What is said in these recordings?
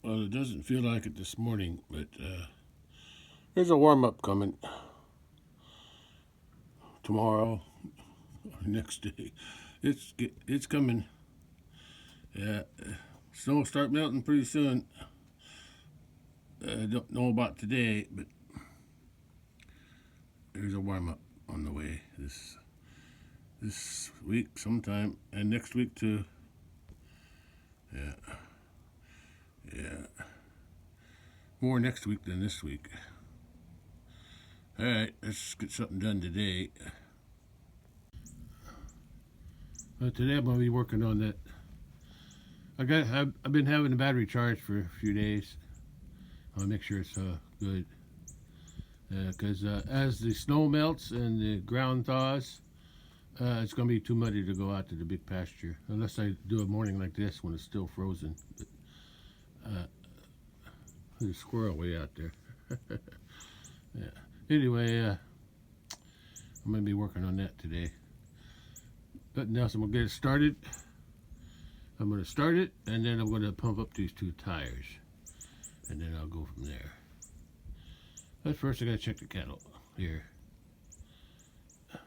Well, it doesn't feel like it this morning, but there's a warm up coming tomorrow or next day. It's coming. Yeah, snow will start melting pretty soon. I don't know about today, but there's a warm up on the way this week sometime, and next week too. Yeah, yeah, more next week than this week. All right, let's get something done today. Today I'm gonna be working on that. I've been having the battery charged for a few days. I'll make sure it's good. Because as the snow melts and the ground thaws, it's going to be too muddy to go out to the big pasture. Unless I do a morning like this when it's still frozen. But, there's a squirrel way out there. Yeah. Anyway, I'm going to be working on that today. But now I'm going to get it started. I'm going to start it, and then I'm going to pump up these two tires. And then I'll go from there. But first I gotta check the cattle here. I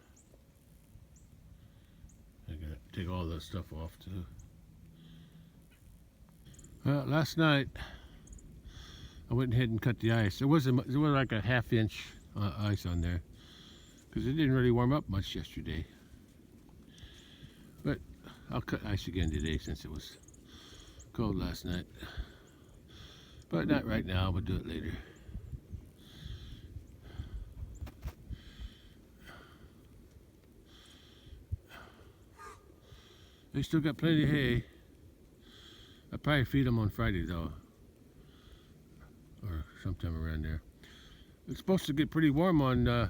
gotta take all that stuff off too. Well, last night I went ahead and cut the ice. There was like a ½ inch ice on there because it didn't really warm up much yesterday. But I'll cut ice again today since it was cold last night. But not right now, we'll do it later. They still got plenty of hay. I'll probably feed them on Friday though, or sometime around there. It's supposed to get pretty warm on,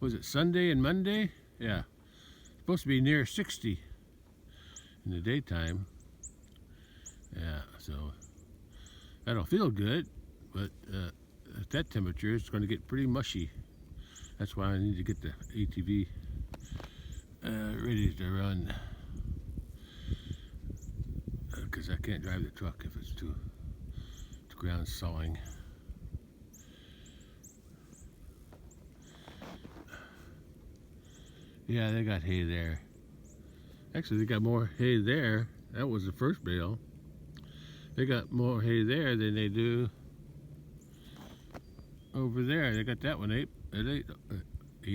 was it Sunday and Monday? Yeah, it's supposed to be near 60 in the daytime. Yeah, so that'll feel good, but at that temperature it's going to get pretty mushy. That's why I need to get the ATV ready to run. Because I can't drive the truck if it's too ground sawing. Yeah, they got hay there. Actually, they got more hay there. That was the first bale. They got more hay there than they do over there. They got that one ate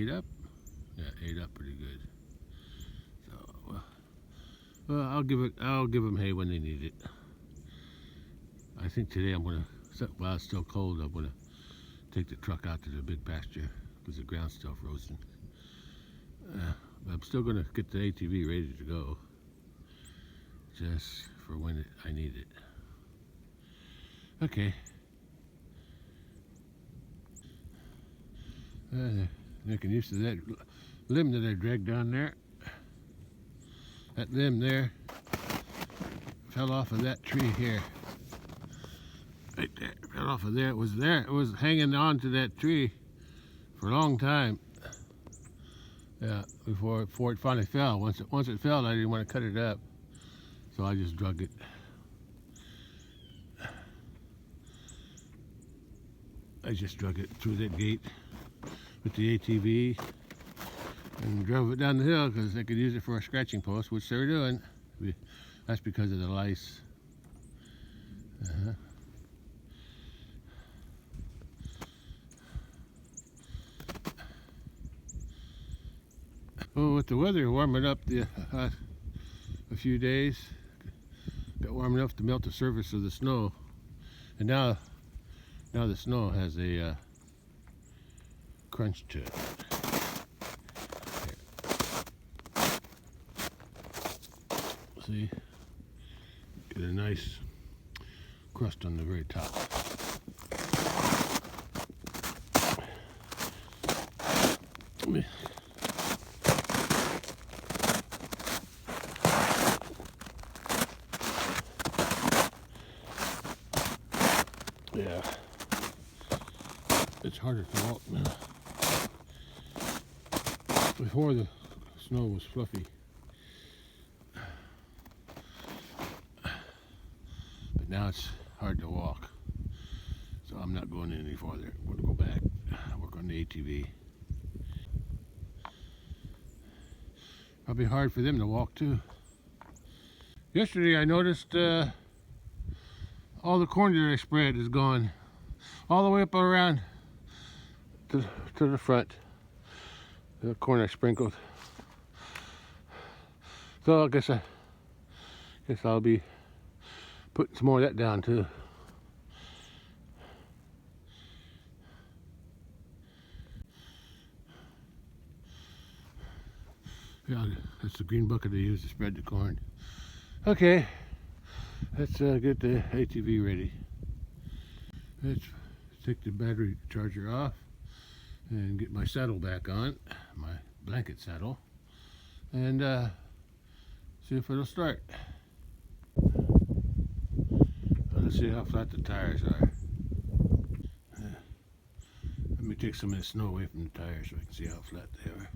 up. Yeah, ate up pretty good. So, well, I'll give them hay when they need it. I think today I'm gonna, while it's still cold, I'm gonna take the truck out to the big pasture because the ground's still frozen. But I'm still gonna get the ATV ready to go, just for when I need it. Okay. Making use of that limb that I dragged down there. That limb there fell off of that tree here. Right there, fell off of there. It was there. It was hanging on to that tree for a long time. Yeah, before it finally fell. Once it fell, I didn't want to cut it up, so I just drug it. I just drug it through that gate with the ATV and drove it down the hill because they could use it for a scratching post, which they were doing. That's because of the lice. Well, with the weather warming up a few days, got warm enough to melt the surface of the snow, and now the snow has a crunch to it. See, get a nice crust on the very top. Yeah, it's harder to walk now. Before the snow was fluffy, but now it's hard to walk. So I'm not going any farther. I'm going to go back, work on the ATV. Probably hard for them to walk too. Yesterday I noticed all the corn that I spread is gone. All the way up around to the front. The corn I sprinkled. So I guess I'll be putting some more of that down too. Yeah, that's the green bucket I use to spread the corn. Okay, let's get the ATV ready. Let's take the battery charger off and get my saddle back on, my blanket saddle, and see if it'll start. Let's see how flat the tires are. Let me take some of the snow away from the tires so I can see how flat they are.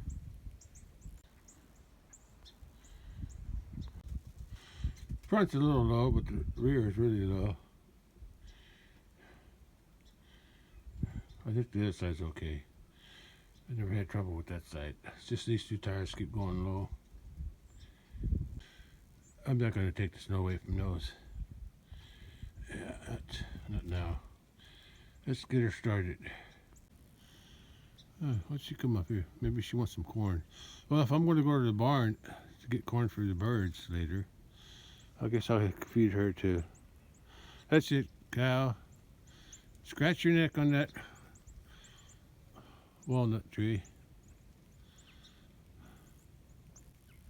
Front's a little low, but the rear is really low. I think the other side's okay. I never had trouble with that side. It's just these two tires keep going low. I'm not going to take the snow away from those. Yeah, not now. Let's get her started. Why'd she come up here? Maybe she wants some corn. Well, if I'm going to go to the barn to get corn for the birds later, I guess I'll feed her too. That's it, cow. Scratch your neck on that walnut tree.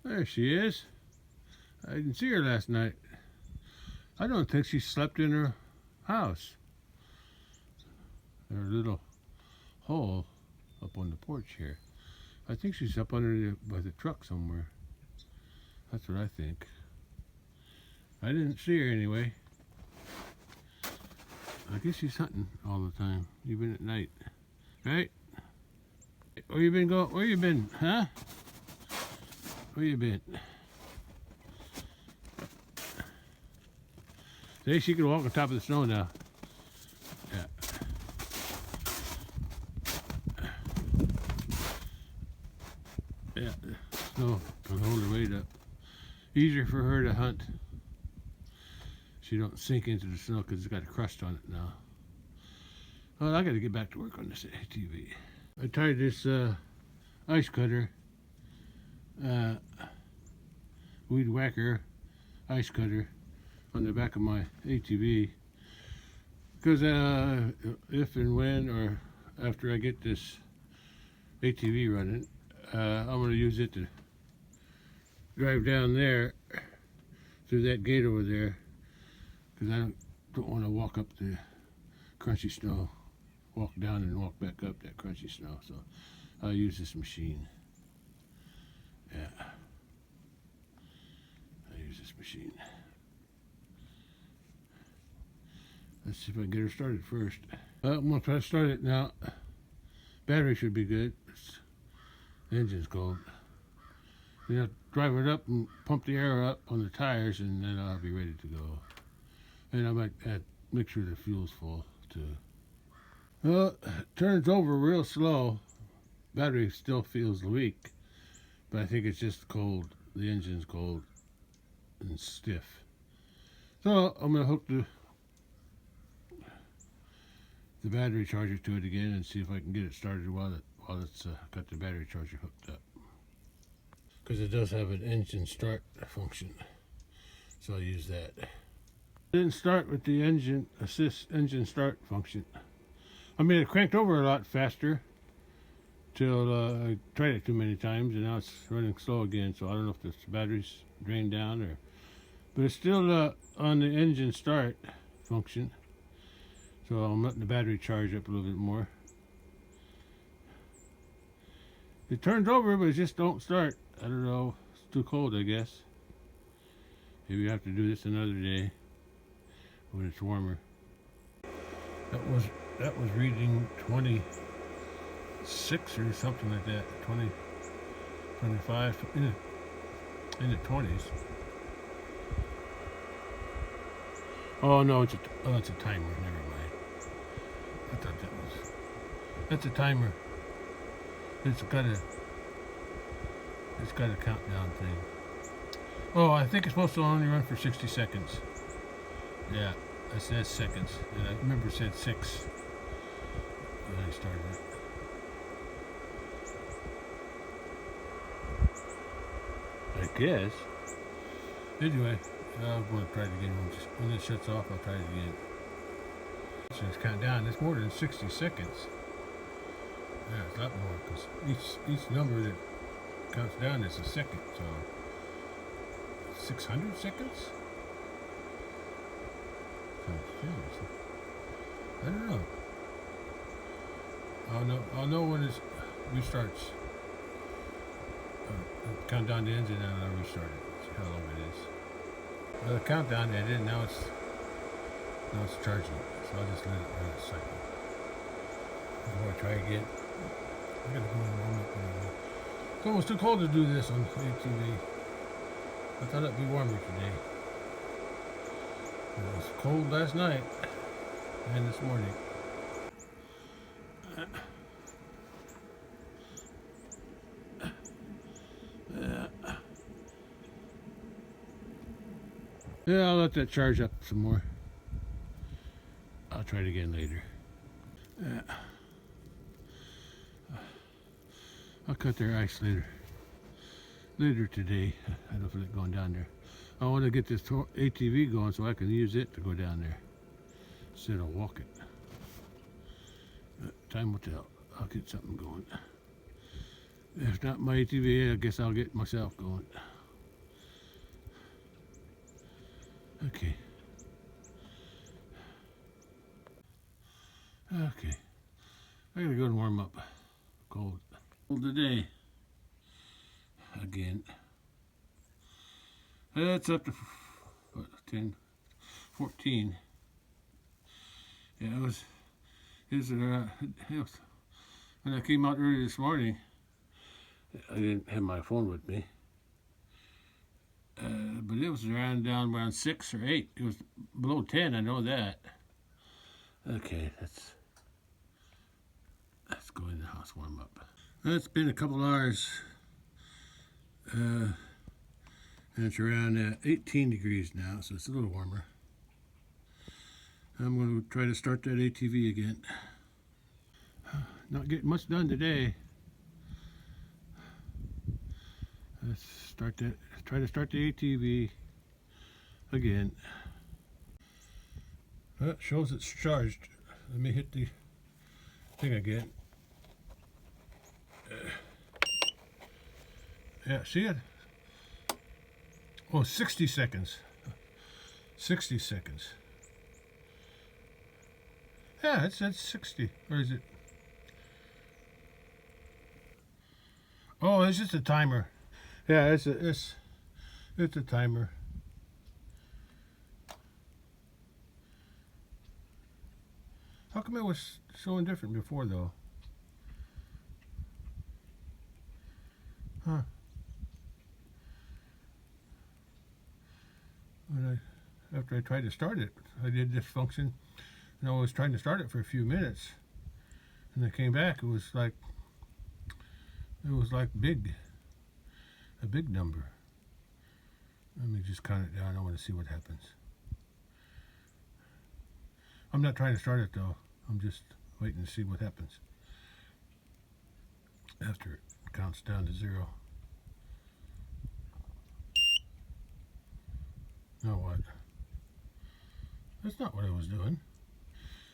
There she is. I didn't see her last night. I don't think she slept in her house. Her little hole up on the porch here. I think she's up under by the truck somewhere. That's what I think. I didn't see her anyway. I guess she's hunting all the time, even at night. Right? Where you been going? Where you been? Huh? Where you been? See, she can walk on top of the snow now. Yeah. Yeah, the snow can hold her weight up. Easier for her to hunt. She don't sink into the snow because it's got a crust on it now. Well, I got to get back to work on this ATV. I tied this ice cutter, weed whacker ice cutter on the back of my ATV because if and when or after I get this ATV running, I'm going to use it to drive down there through that gate over there because I don't want to walk up the crunchy snow, walk down and walk back up that crunchy snow. So I'll use this machine. Yeah, I'll use this machine. Let's see if I can get her started first. I'm going to try to start it now. Battery should be good. The engine's cold. Then I'll drive it up and pump the air up on the tires, and then I'll be ready to go. And I might make sure the fuel's full too. Well, it turns over real slow. Battery still feels weak, but I think it's just cold. The engine's cold and stiff. So I'm gonna hook the battery charger to it again and see if I can get it started while it's got the battery charger hooked up. Because it does have an engine start function, so I'll use that. Didn't start with the engine start function. I mean, it cranked over a lot faster till I tried it too many times, and now it's running slow again. So I don't know if the battery's drained down or, but it's still on the engine start function. So I'm letting the battery charge up a little bit more. It turns over, but it just don't start. I don't know. It's too cold, I guess. Maybe we have to do this another day when it's warmer. That was reading 26 or something like that. 20, 25 in the 20s. Oh no, it's a timer. Never mind. I thought that's a timer. It's got a countdown thing. Oh, I think it's supposed to only run for 60 seconds. Yeah, it says seconds. And I remember it said 6 when I started it. I guess. Anyway, I'm going to try it again. When it shuts off, I'll try it again. So it's count down. It's more than 60 seconds. Yeah, it's a lot more because each number that counts down is a second. So 600 seconds? I don't know. I'll know when it restarts. Countdown ends and then I'll restart it. See how long it is. The countdown ended. Now it's charging. So I'll just let it run a second. Before I try again. I gotta go and warm up anyway. It's almost too cold to do this on ATV. I thought it'd be warmer today. It was cold last night and this morning. Yeah, I'll let that charge up some more. I'll try it again later. I'll cut their ice later today. I don't feel like going down there. I want to get this ATV going so I can use it to go down there instead of walking. Time will tell. I'll get something going. If not my ATV, I guess I'll get myself going. Okay. Okay. I gotta go and warm up. Cold today. Again. It's up to 10, 14. Yeah, it was when I came out early this morning. I didn't have my phone with me, but it was down around 6 or 8. It was below 10. I know that. Okay, let's go in the house, warm up. It's been a couple hours. And it's around 18 degrees now, so it's a little warmer. I'm going to try to start that ATV again. Not getting much done today. Let's start that. Try to start the ATV again. Well, it shows it's charged. Let me hit the thing again. Yeah, see it? Oh, 60 seconds. 60 seconds. Yeah, it said 60. Or is it? Oh, it's just a timer. Yeah, it's a timer. How come it was showing different before though? Huh. After I tried to start it, I did this function, and I was trying to start it for a few minutes, and I came back. It was like big, a big number. Let me just count it down. I want to see what happens. I'm not trying to start it though. I'm just waiting to see what happens after it counts down to 0. Now what? That's not what I was doing.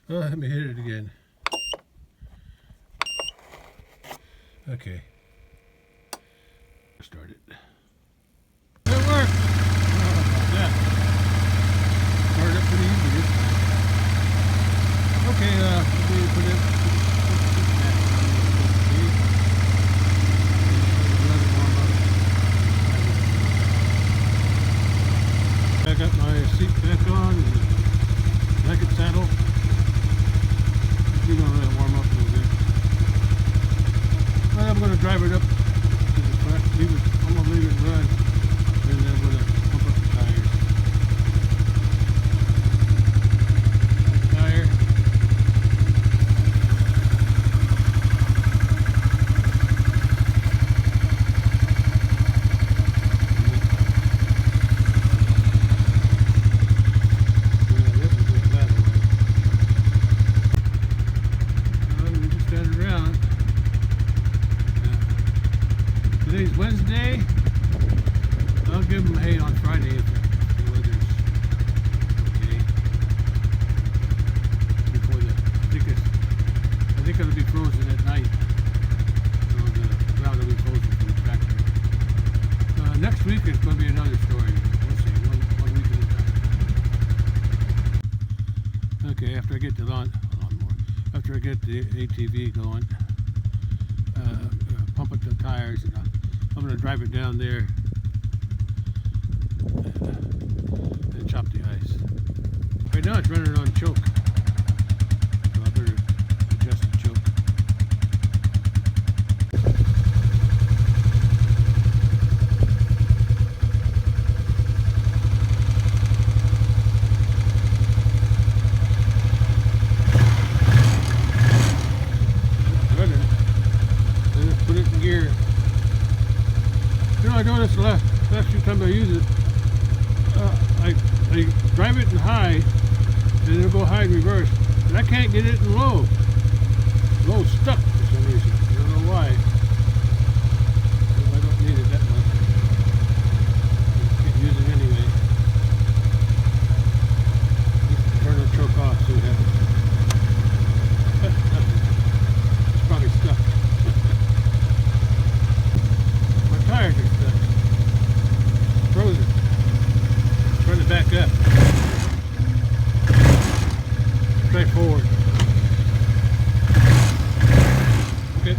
Let me hit it again. Okay. Start it. It worked! Yeah. Started up pretty easy this time. Okay, we put it. I got my seat back on and blanket saddle. We're going to warm up a little bit. Well, I'm going to drive it up to the track. I'm going to leave it Okay, after I get the lawnmower, after I get the ATV going, pump up the tires, and I'm going to drive it down there and chop the ice. Right now it's running on choke, so I better adjust the choke. Put it in gear. You know, I noticed the last few times I use it, I drive it in high, and it'll go high in reverse, but I can't get it in low. Low's stuck for some reason. I don't know why. I don't need it that much. I can't use it anyway. Just turn the choke off so it happens. It's probably stuck. Tires are stuck. Frozen. Trying to back up. Straight forward. Okay.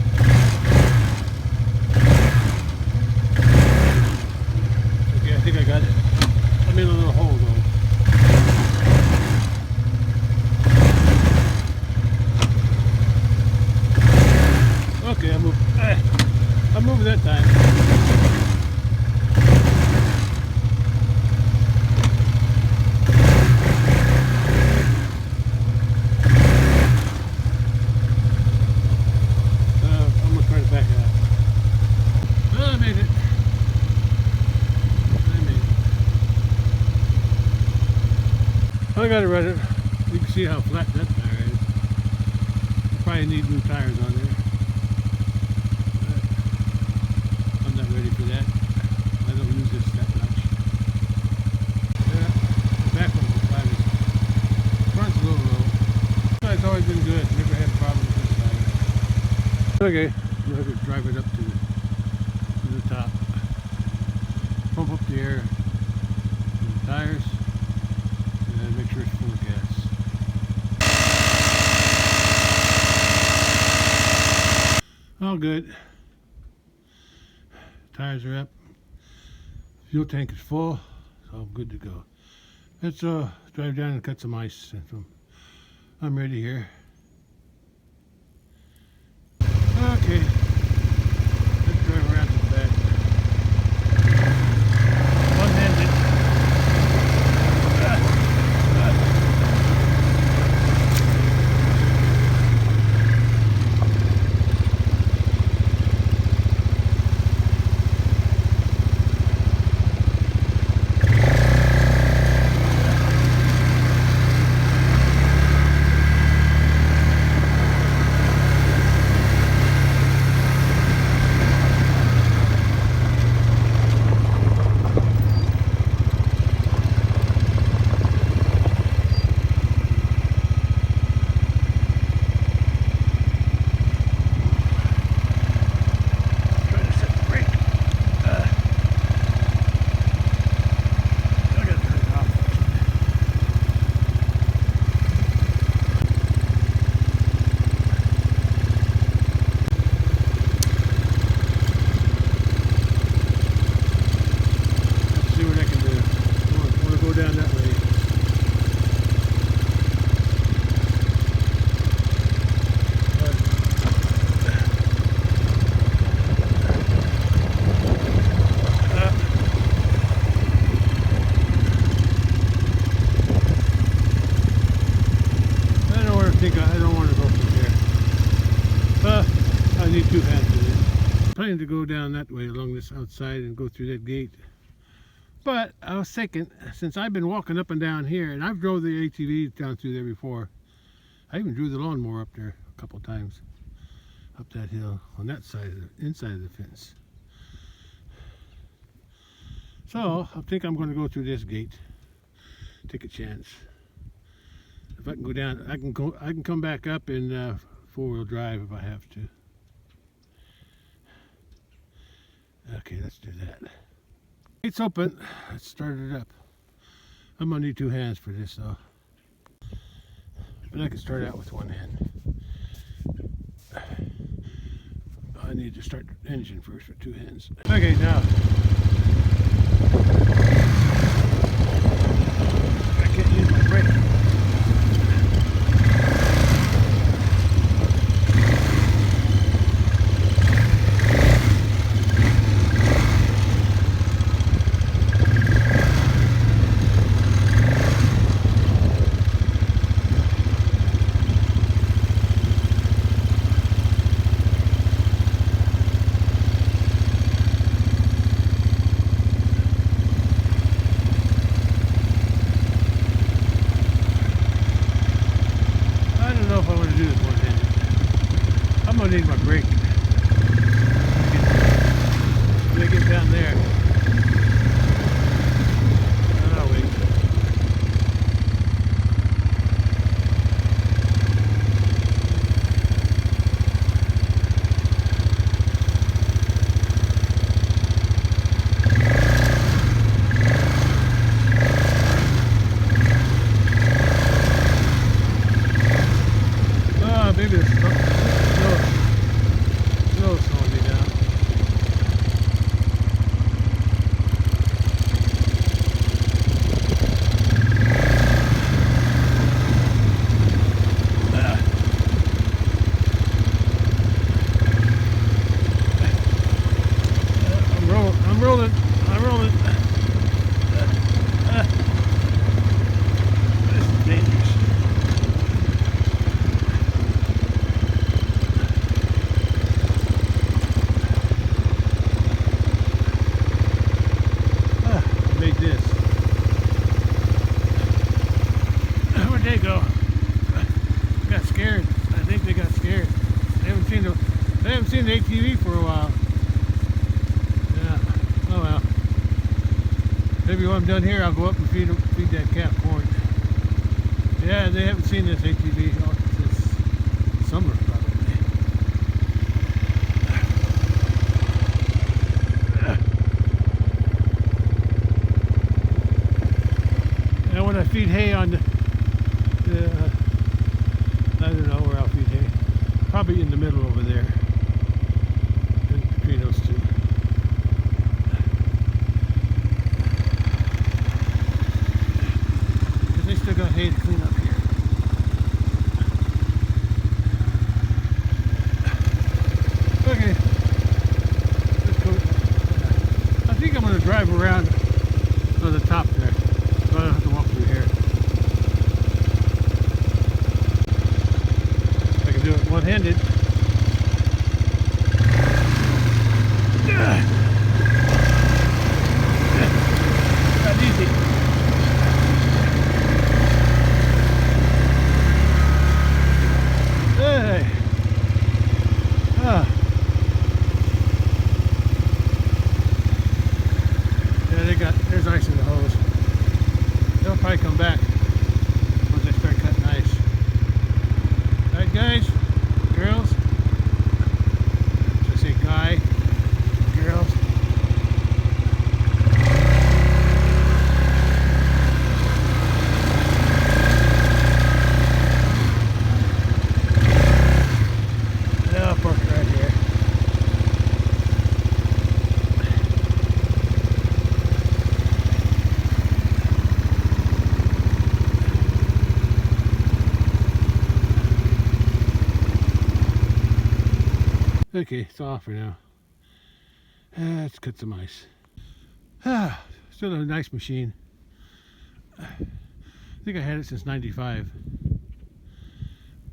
Okay, I think I got it. I'm in a little hole though. Okay, I moved that time. I'm gonna try to back it up. Well, I made it. I got it running. You can see how flat that tire is. Probably need new tires on there. I'm not ready for that. I don't use this that much. Yeah, the back one's the flattest. Front's a little low. It's always been good. Never had problems with this side. Okay, I'm going to drive it up to the top. Pump up the air in the tires and make sure it's full of gas. All good. Tires are up. Fuel tank is full, so I'm good to go. Let's drive down and cut some ice. I'm ready here. Okay. Let's drive around to the back. One-handed. I don't want to go through there. I need two hands for this. I'm planning to go down that way along this outside and go through that gate. But I was thinking, since I've been walking up and down here, and I've drove the ATV down through there before. I even drew the lawnmower up there a couple times, up that hill on that side, inside of the fence. So I think I'm going to go through this gate, take a chance. If I can go down, I can come back up in four-wheel drive if I have to. Okay, let's do that. Gate's open. Let's start it up. I'm gonna need two hands for this though. And I can start out with one hen. I need to start the engine first for two hens. Okay, now I can't use my brake. I'm gonna need my brake. When I get down there, I'll wait. Maybe it's slow slowing me down. I'm rolling. This is dangerous. Where'd they go? Got scared. I think they got scared. They haven't seen the ATV for a while. Yeah. Oh well. Maybe when I'm done here, I'll go up and feed that calf corn. Yeah, they haven't seen this ATV since summer probably. And when I feed hay on the I don't know where I'll feed hay. Probably in the middle over there. In between those two. Because they still got hay to clean up here. Okay. Let's go. I think I'm going to drive around to the top there. So I don't have to walk through here. Do it one-handed. Not easy. Hey. Yeah, there's ice in the hose. They'll probably come back once they start cutting ice. Alright guys, girls, should I say guy, girls. Yeah, I'll park right here. Okay, it's off for now. Let's cut some ice. Still a nice machine. I think I had it since '95.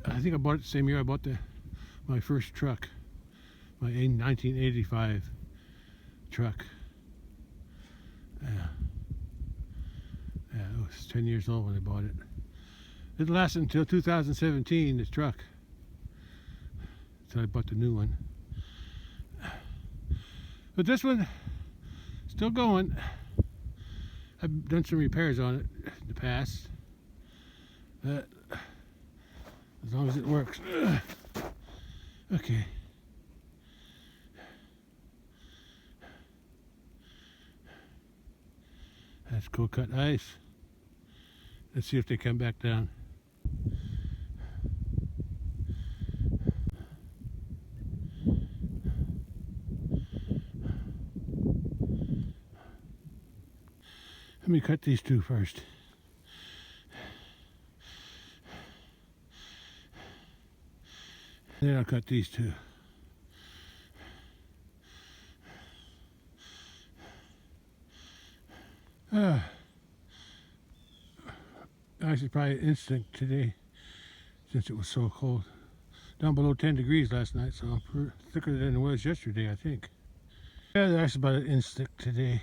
I think I bought it the same year I bought my first truck. My 1985 truck. Yeah, it was 10 years old when I bought it. It lasted until 2017, this truck. So I bought the new one. But this one, still going. I've done some repairs on it in the past. But as long as it works. Okay. That's cold cut ice. Let's see if they come back down. me cut these two first. Then I'll cut these two. Ice is probably instinct today since it was so cold. Down below 10 degrees last night, so thicker than it was yesterday, I think. Yeah, the ice is about an instinct today.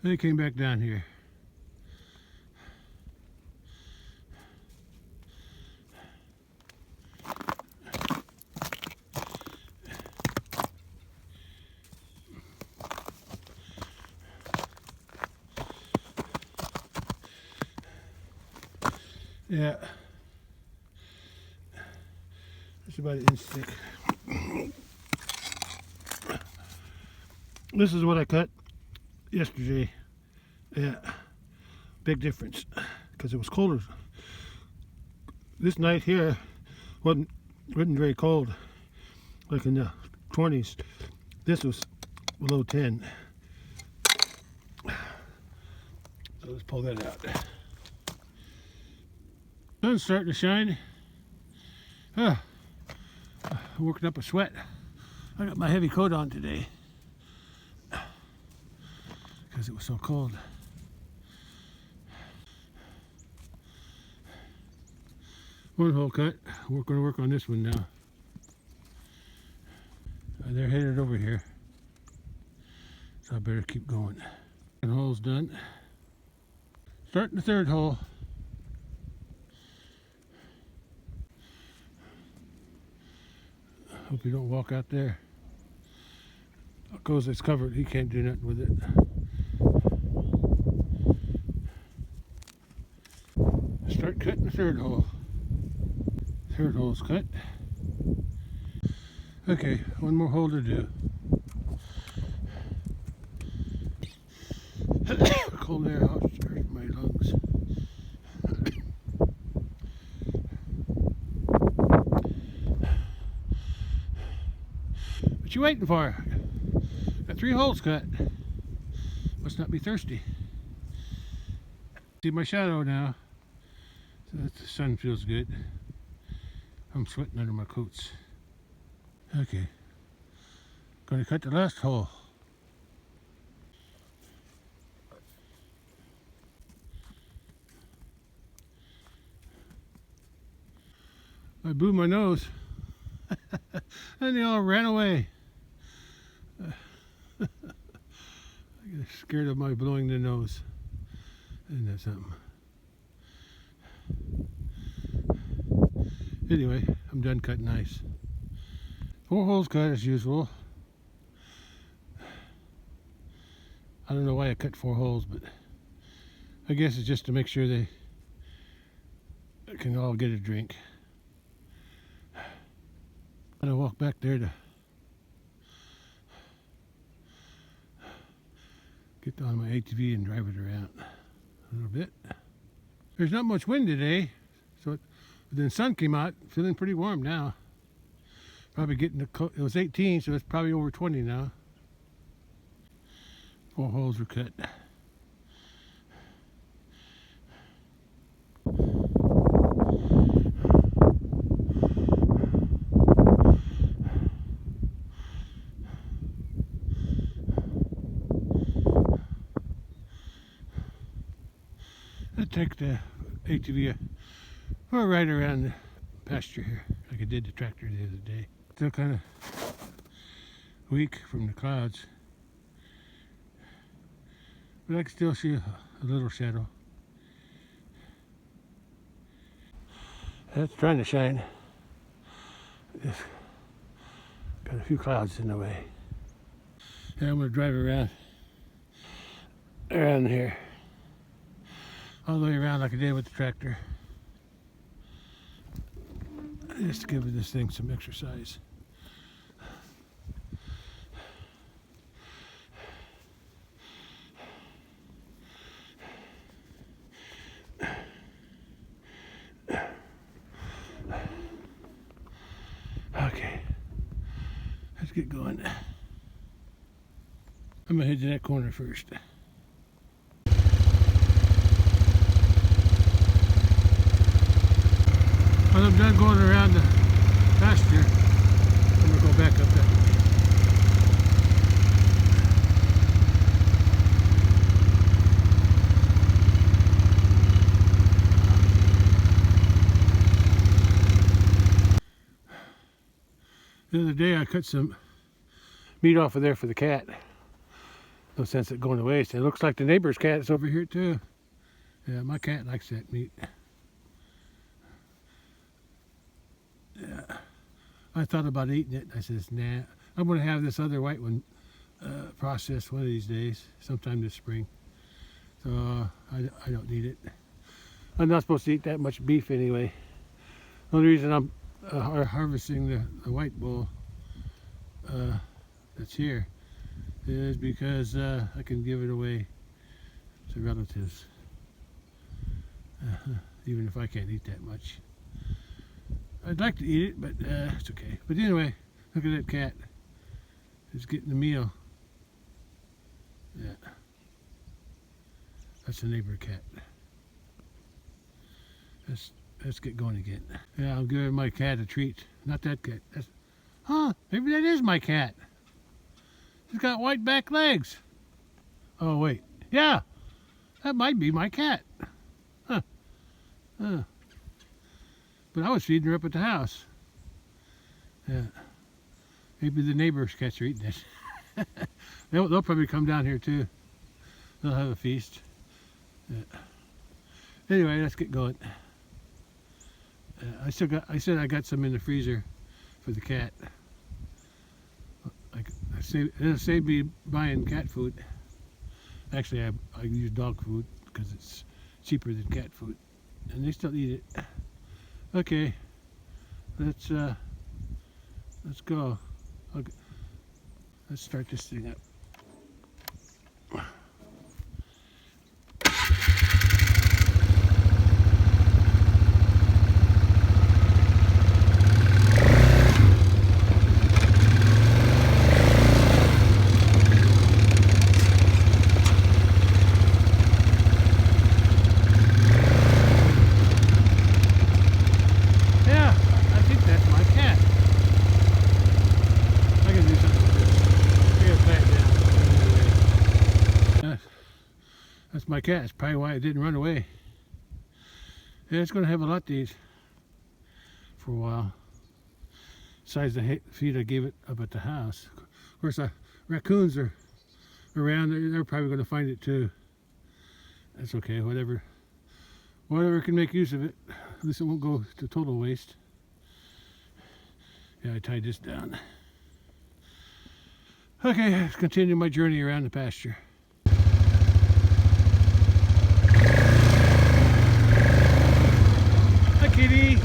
Then it came back down here. Yeah, that's about an instinct. This is what I cut yesterday. Yeah, big difference because it was colder. This night here wasn't very cold, like in the 20s. This was below 10. So let's pull that out. Sun's starting to shine. Working up a sweat. I got my heavy coat on today because it was so cold. One hole cut. We're going to work on this one now. They're headed over here, so I better keep going. Second hole's done. Starting the third hole. Hope you don't walk out there. Because it's covered, he can't do nothing with it. Start cutting the third hole. Third hole's cut. Okay, one more hole to do. Cold air hurts my lungs. What you waiting for? Got 3 holes cut. Must not be thirsty. See my shadow now. So the sun feels good. I'm sweating under my coats. Okay. Gonna cut the last hole. I blew my nose. And they all ran away. I get scared of my blowing the nose. Isn't that something? Anyway, I'm done cutting ice. 4 holes cut as usual. I don't know why I cut 4 holes, but I guess it's just to make sure they can all get a drink. I'm gonna walk back there to get on my ATV and drive it around a little bit. There's not much wind today, so then the sun came out, feeling pretty warm now. Probably getting it was 18, so it's probably over 20 now. 4 holes were cut. I'll take the ATV for a ride around the pasture here, like I did the tractor the other day. Still kind of weak from the clouds, but I can still see a little shadow. That's trying to shine. Just got a few clouds in the way. Yeah, I'm going to drive around here, all the way around like I did with the tractor, just to give this thing some exercise. Okay, let's get going. I'm gonna head to that corner first. When I'm done going around the pasture, I'm gonna go back up that way. The other day I cut some meat off of there for the cat. No sense in going to waste. It looks like the neighbor's cat is over here too. Yeah, my cat likes that meat. Yeah, I thought about eating it. I says, nah, I'm going to have this other white one processed one of these days, sometime this spring. So I don't need it. I'm not supposed to eat that much beef anyway. The only reason I'm harvesting the white bull that's here is because I can give it away to relatives, even if I can't eat that much. I'd like to eat it, but it's okay. But anyway, look at that cat. It's getting the meal. Yeah. That's a neighbor cat. Let's get going again. Yeah, I'm giving my cat a treat. Not that cat. Maybe that is my cat. He's got white back legs. Oh, wait. Yeah, that might be my cat. But I was feeding her up at the house. Yeah. Maybe the neighbor's cats are eating it. They'll probably come down here too. They'll have a feast. Yeah. Anyway, let's get going. I said I got some in the freezer for the cat. It'll save me buying cat food. Actually, I use dog food because it's cheaper than cat food, and they still eat it. Okay, let's go. Okay. Let's start this thing up. That's my cat. That's probably why it didn't run away. Yeah, it's going to have a lot to eat for a while. Besides the feed I gave it up at the house. Of course, raccoons are around. They're probably going to find it too. That's okay. Whatever can make use of it. At least it won't go to total waste. Yeah, I tied this down. Okay, let's continue my journey around the pasture. Hi, kitty.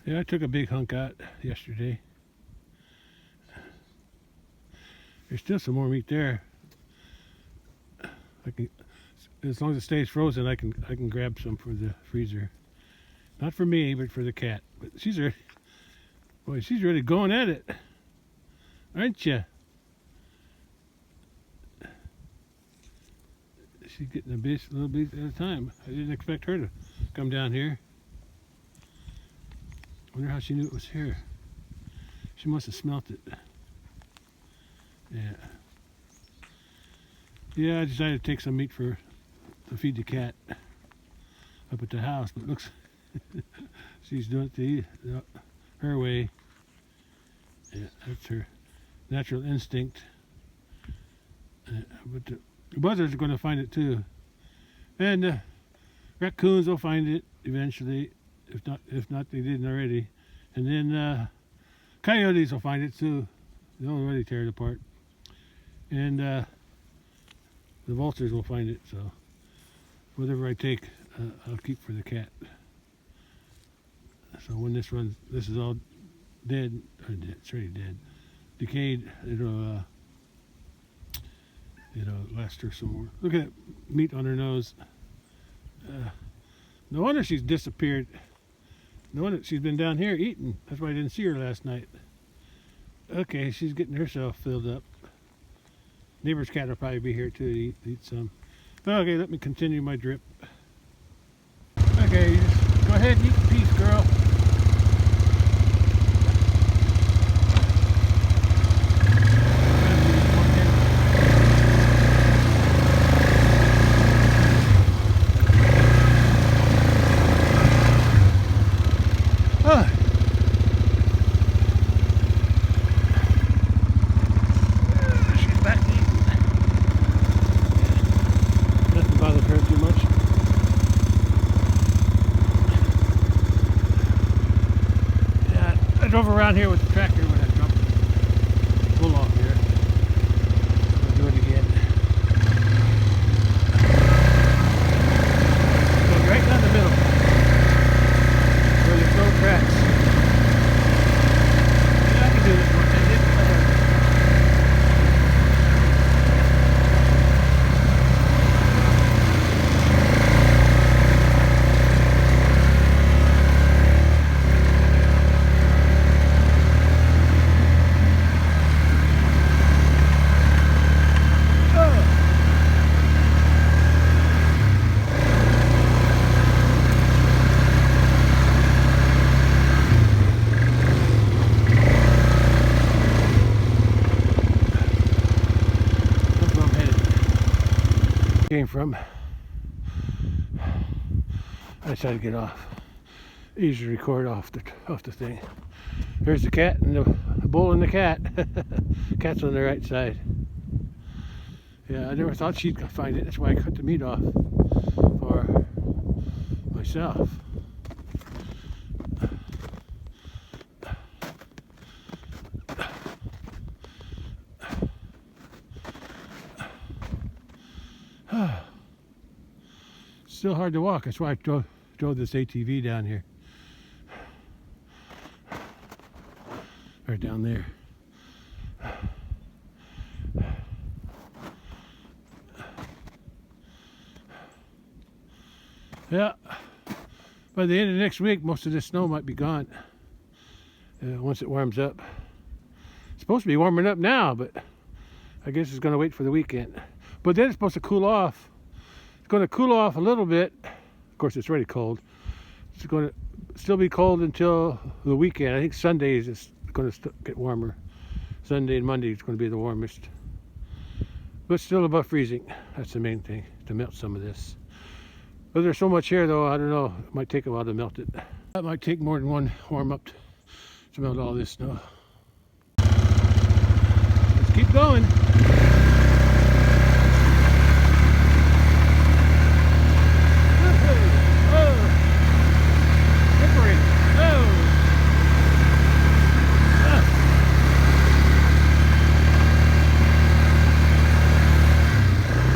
Yeah, I took a big hunk out yesterday. There's still some more meat there. As long as it stays frozen, I can grab some for the freezer. Not for me, but for the cat. But she's really going at it, aren't you? She's getting a little bit at a time. I didn't expect her to come down here. Wonder how she knew it was here. She must have smelt it. Yeah, I decided to take some meat to feed the cat up at the house, but it looks she's doing it her way. Yeah, that's her natural instinct. But the buzzards are going to find it too, and raccoons will find it eventually. If not, they didn't already. And then coyotes will find it too. They'll already tear it apart. And the vultures will find it. So whatever I take, I'll keep for the cat. So when this runs, this is all dead, or dead, it's already dead, decayed, it'll last her some more. Look at that meat on her nose. No wonder she's disappeared. No wonder she's been down here eating. That's why I didn't see her last night. Okay, she's getting herself filled up. Neighbor's cat will probably be here too to eat some. Okay, let me continue my drip. Okay, just go ahead and eat in peace, girl. Drove around here with the tractor when I dropped the bull off here. I'll do it again. Goes right down the middle where there's no tracks. Yeah, I can do this once I did. Came from. I decided to get off. Easy to record off the thing. There's the cat and the bull and the cat. Cat's on the right side. Yeah, I never thought she'd find it. That's why I cut the meat off for myself. Still hard to walk. That's why I drove this ATV down here. Right down there. Yeah. By the end of next week, most of this snow might be gone. Once it warms up. It's supposed to be warming up now, but I guess it's going to wait for the weekend. But then it's supposed to cool off. It's going to cool off a little bit. Of course, it's already cold. It's going to still be cold until the weekend. I think Sundays it's going to get warmer. Sunday and Monday is going to be the warmest. But still above freezing. That's the main thing, to melt some of this. But there's so much here, though, I don't know. It might take a while to melt it. That might take more than one warm up to melt all this snow. Let's keep going.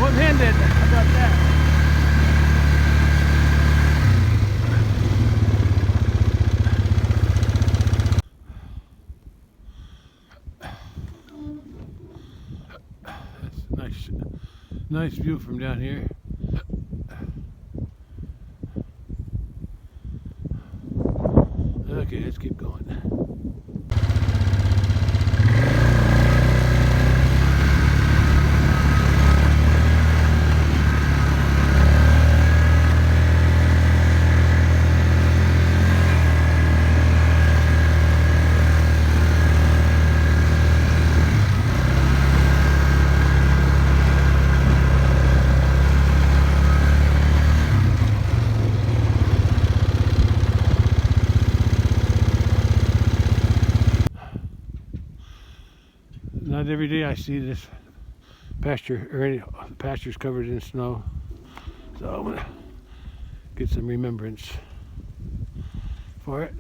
One-handed, how about that? That's nice view from down here. Okay, let's keep going. Not every day I see this pasture, or any pastures covered in snow. So I'm gonna get some remembrance for it.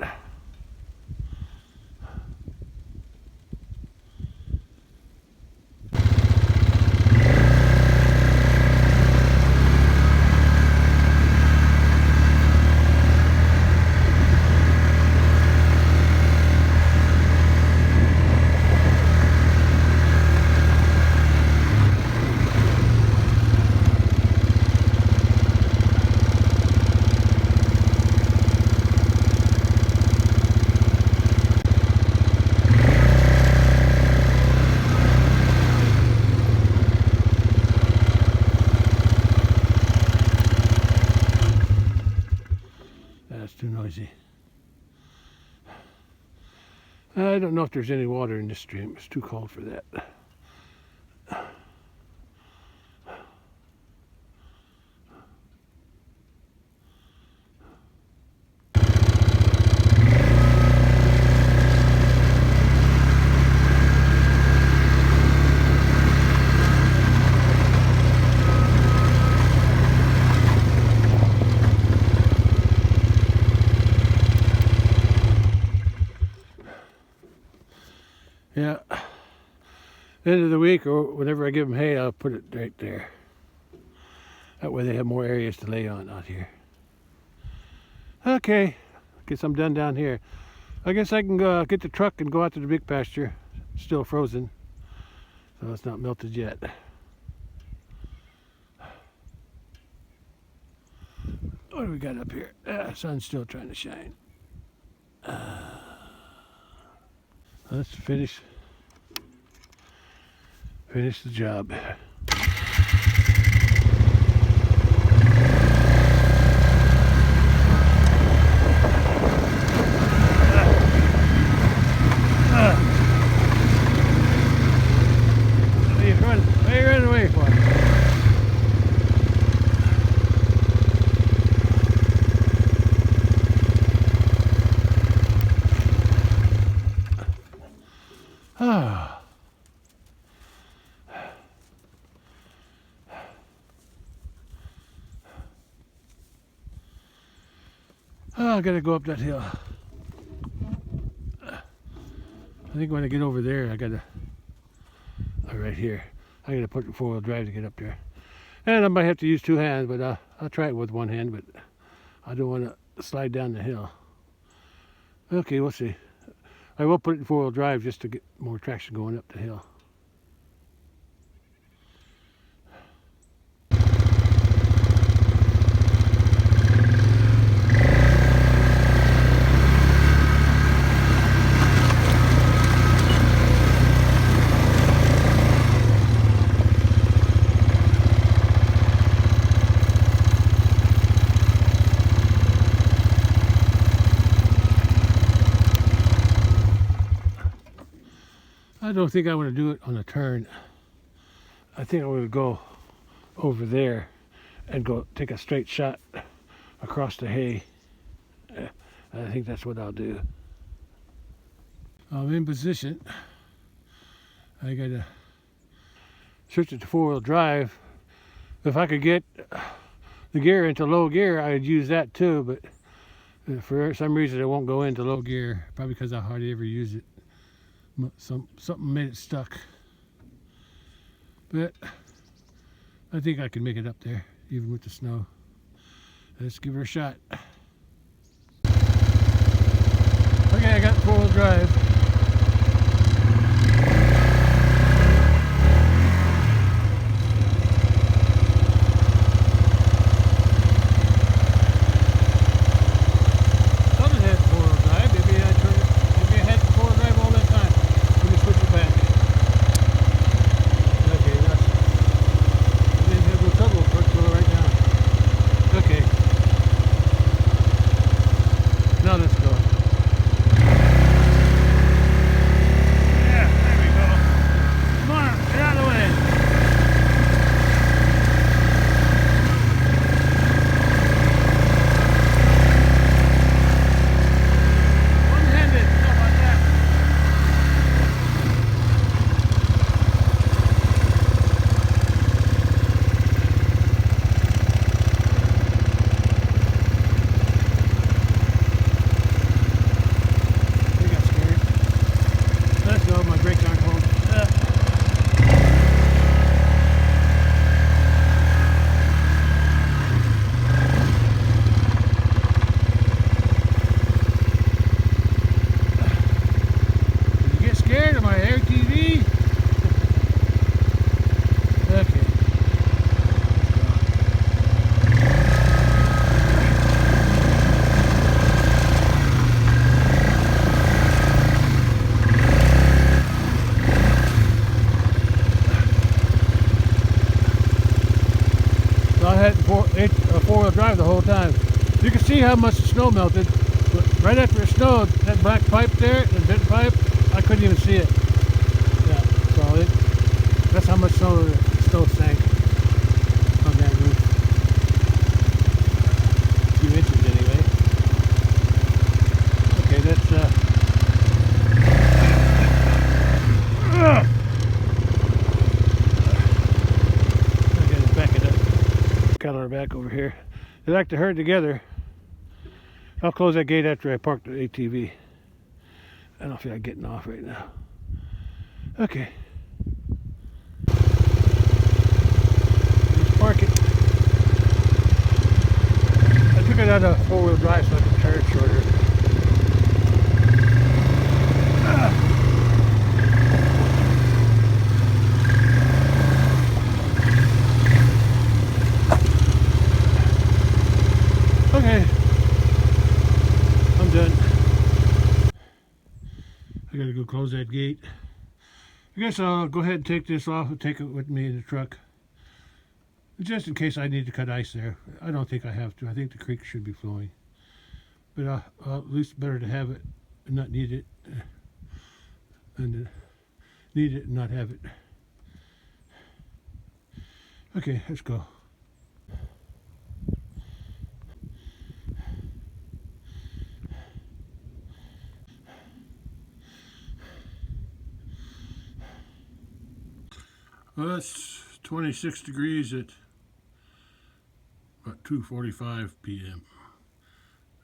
I don't know if there's any water in this stream. It's too cold for that. Yeah, end of the week or whenever I give them hay, I'll put it right there. That way they have more areas to lay on out here. Okay, guess I'm done down here. I guess I can get the truck and go out to the big pasture. It's still frozen, so it's not melted yet. What do we got up here? Sun's still trying to shine. Let's finish the job. What are you running away for? I gotta go up that hill. I think when I get over there, I gotta, right here, I gotta put the four-wheel drive to get up there. And I might have to use two hands, but I'll try it with one hand, but I don't want to slide down the hill. Okay, we'll see. I will put it in four-wheel drive just to get more traction going up the hill. I don't think I want to do it on a turn. I think I'm going to go over there and go take a straight shot across the hay. I think that's what I'll do. I'm in position. I got to switch it to four-wheel drive. If I could get the gear into low gear, I'd use that too, but for some reason it won't go into low gear, probably because I hardly ever use it. Something made it stuck, but I think I can make it up there even with the snow. Let's give her a shot. Okay, I got four-wheel drive. Four-wheel drive the whole time. You can see how much the snow melted. But right after it snowed, that black pipe there, the bent pipe, I couldn't even see it. Yeah, so that's how much snow sank on that roof. A few inches anyway. Okay, that's I gotta back it up. Cattle are back over here. They like to herd together. I'll close that gate after I park the ATV. I don't feel like getting off right now. Okay. Let's park it. I took it out of four-wheel drive so I can turn shorter. Okay. I'm done. I gotta go close that gate. I guess I'll go ahead and take this off and take it with me in the truck. Just in case I need to cut ice there. I don't think I have to. I think the creek should be flowing. But at least better to have it and not need it. And need it and not have it. Okay, let's go. Well, it's 26 degrees at about 2:45 p.m.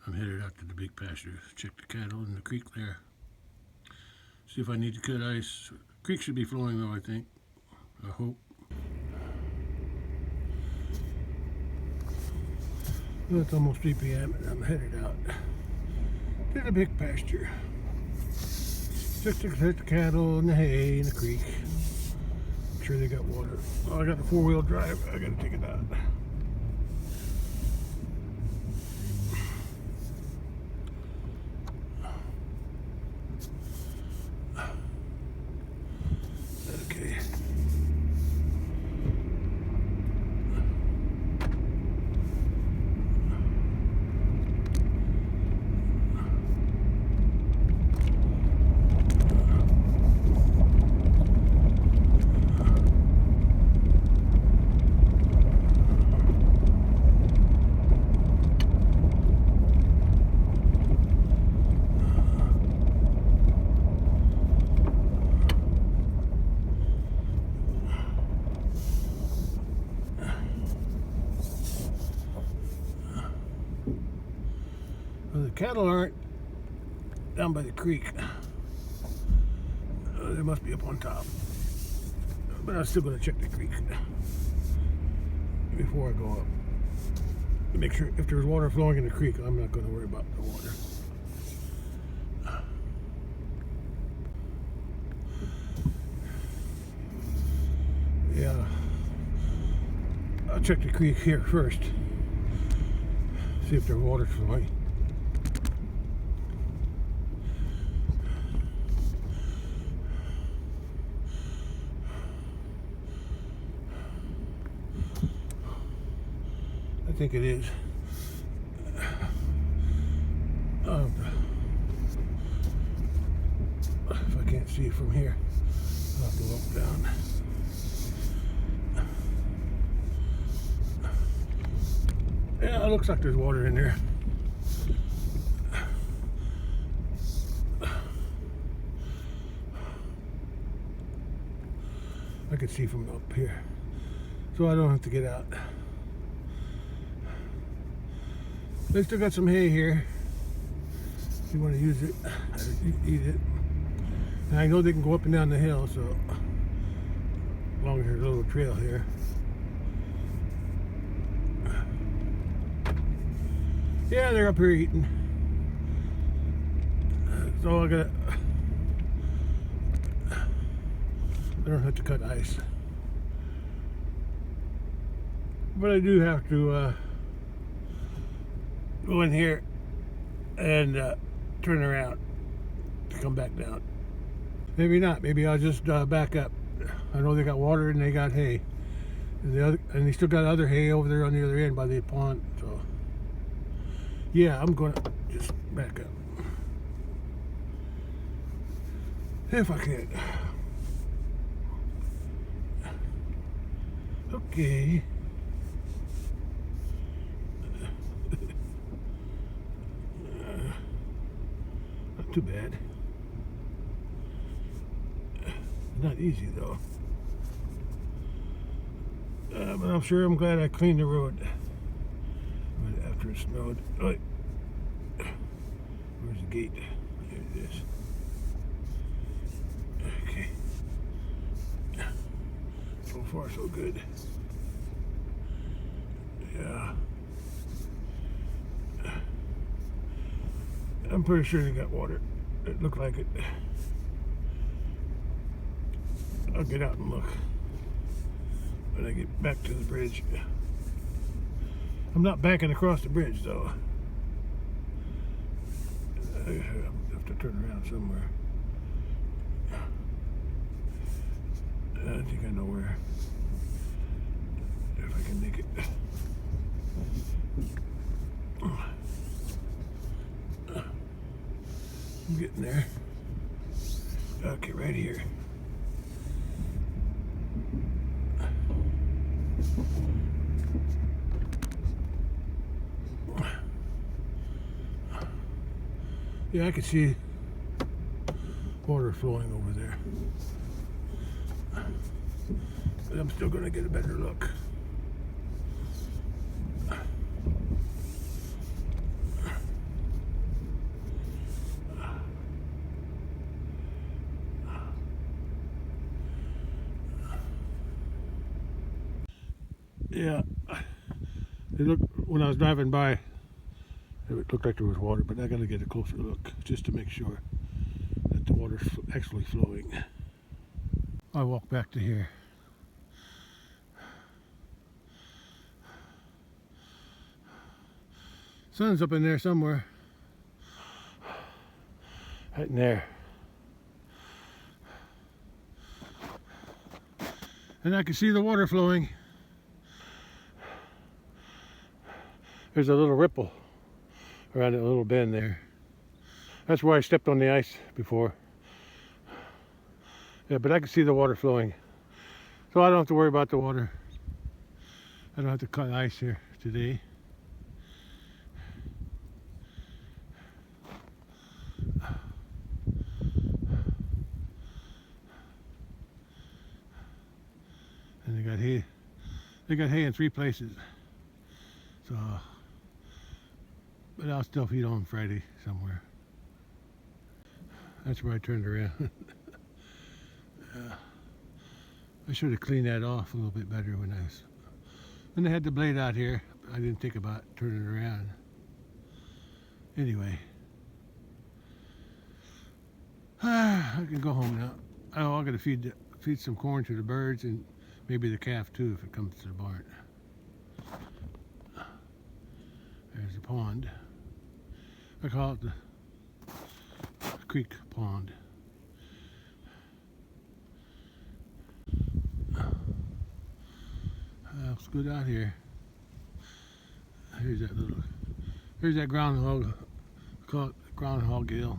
I'm headed out to the big pasture, check the cattle in the creek there. See if I need to cut ice. The creek should be flowing though, I think. I hope. Well, it's almost 3 p.m. and I'm headed out to the big pasture. Just to cut the cattle and the hay in the creek. Make sure they got water. Oh, I got the four-wheel drive. I gotta take it out. Okay. Well, the cattle aren't down by the creek. They must be up on top. But I'm still going to check the creek before I go up. To make sure if there's water flowing in the creek, I'm not going to worry about the water. Yeah. I'll check the creek here first. See if there's water flowing. I think it is. If I can't see it from here, I'll have to look down. Yeah, it looks like there's water in there. I can see from up here, so I don't have to get out. They still got some hay here. If you want to use it, eat it. And I know they can go up and down the hill, so as long as there's a little trail here. Yeah, they're up here eating. So I don't have to cut ice. But I do have to go in here and turn around to come back down. Maybe not. Maybe I'll just back up. I know they got water and they got hay, and they still got other hay over there on the other end by the pond. So yeah, I'm gonna just back up. If I can. Okay. Not too bad. Not easy though. But I'm sure I'm glad I cleaned the road right after it snowed. Oh, where's the gate? There it is. Okay. So far, so good. Yeah. I'm pretty sure they got water. It looked like it. I'll get out and look when I get back to the bridge. I'm not backing across the bridge though. I have to turn around somewhere. I think I know where. If I can make it. I'm getting there. Okay, right here. Yeah, I can see water flowing over there. But I'm still going to get a better look. Yeah, it looked, when I was driving by, it looked like there was water, but I got to get a closer look just to make sure that the water's actually flowing. I walk back to here. Sun's up in there somewhere. Right in there. And I can see the water flowing. There's a little ripple around that little bend there. That's where I stepped on the ice before. Yeah, but I can see the water flowing. So I don't have to worry about the water. I don't have to cut ice here today. And they got hay. They got hay in 3 places. So, but I'll still feed on Friday somewhere. That's where I turned around. I should have cleaned that off a little bit better when I had the blade out here. I didn't think about turning it around. Anyway, I can go home now. Oh, I'm gonna feed some corn to the birds and maybe the calf too if it comes to the barn. There's the pond. I call it the creek pond. It's good out here. Here's that groundhog. Call it groundhog hill.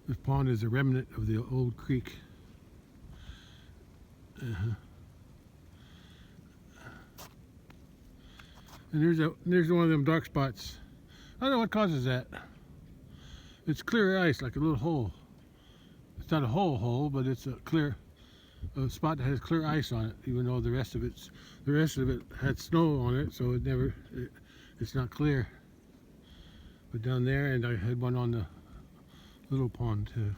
This pond is a remnant of the old creek. And there's one of them dark spots. I don't know what causes that. It's clear ice, like a little hole. It's not a hole, but it's a spot that has clear ice on it. Even though the rest of it had snow on it, so it's not clear. But down there, and I had one on the little pond too.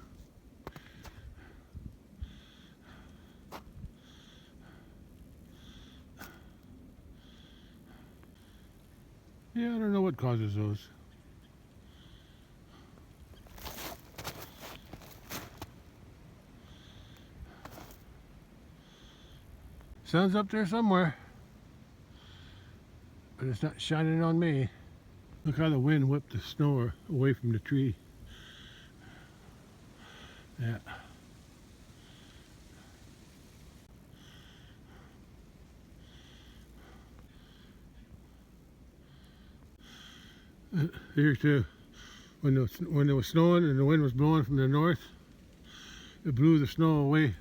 Yeah, I don't know what causes those. Sun's up there somewhere, but it's not shining on me. Look how the wind whipped the snow away from the tree. Yeah. Here's the when it was snowing and the wind was blowing from the north, it blew the snow away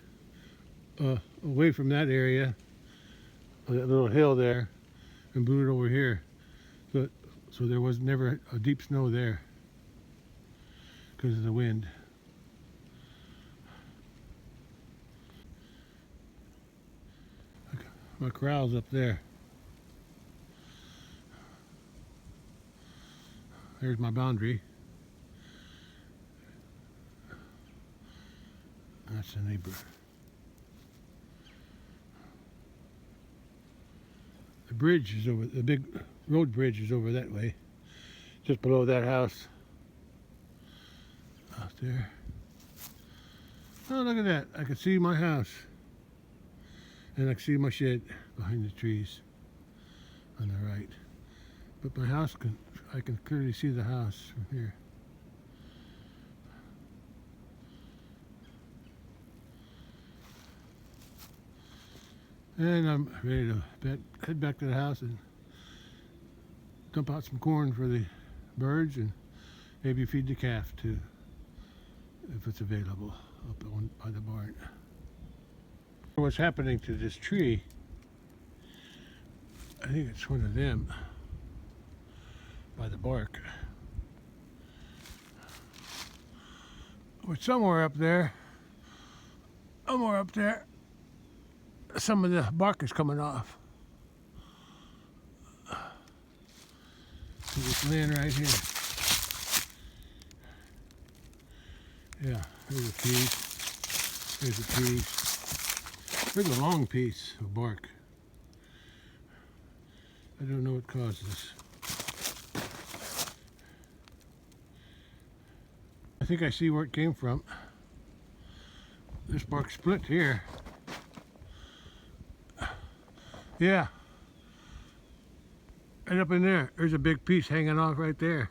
from that area, that little hill there, and blew it over here. So there was never a deep snow there because of the wind. My corral's up there. There's my boundary. That's the neighbor. The bridge is over, the big road bridge is over that way, just below that house. Out there. Oh, look at that. I can see my house. And I can see my shed behind the trees on the right. But my house, I can clearly see the house from here. And I'm ready to head back to the house and dump out some corn for the birds and maybe feed the calf too, if it's available up by the barn. What's happening to this tree, I think it's one of them by the bark. Or somewhere up there, some of the bark is coming off. This land right here. Yeah, there's a piece. There's a piece. There's a long piece of bark. I don't know what caused this. I think I see where it came from. This bark split here. Yeah. Right up in there. There's a big piece hanging off right there.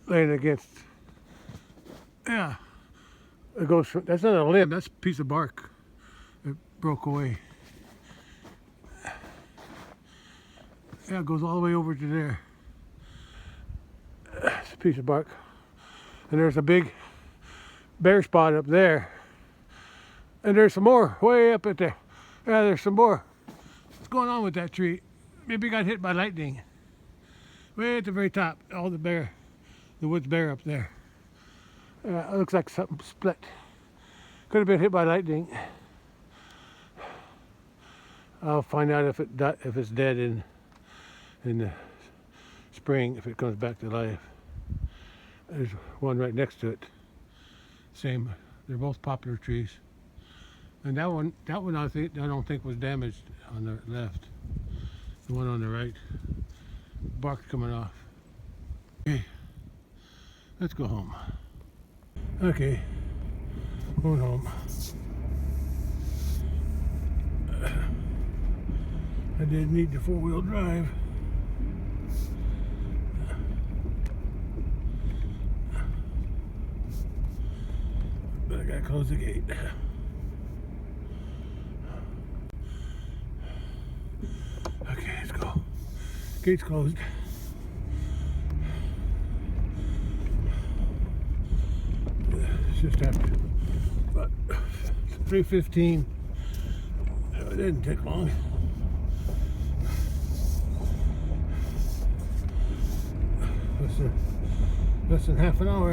Laying against. Yeah. It goes from, that's not a limb, that's a piece of bark. It broke away. Yeah, it goes all the way over to there. It's a piece of bark. And there's a big bare spot up there. And there's some more way up at there. Yeah, there's some more. What's going on with that tree? Maybe it got hit by lightning. Way at the very top, all the wood's bare up there. It looks like something split. Could have been hit by lightning. I'll find out if it's dead in the spring, if it comes back to life. There's one right next to it. Same. They're both poplar trees. And that one I don't think was damaged on the left. The one on the right, bark coming off. Okay, let's go home. Okay, going home. I did need the four-wheel drive. But I gotta close the gate. Okay, let's go. Gate's closed. It's just after about 3:15. It didn't take long. Less than half an hour.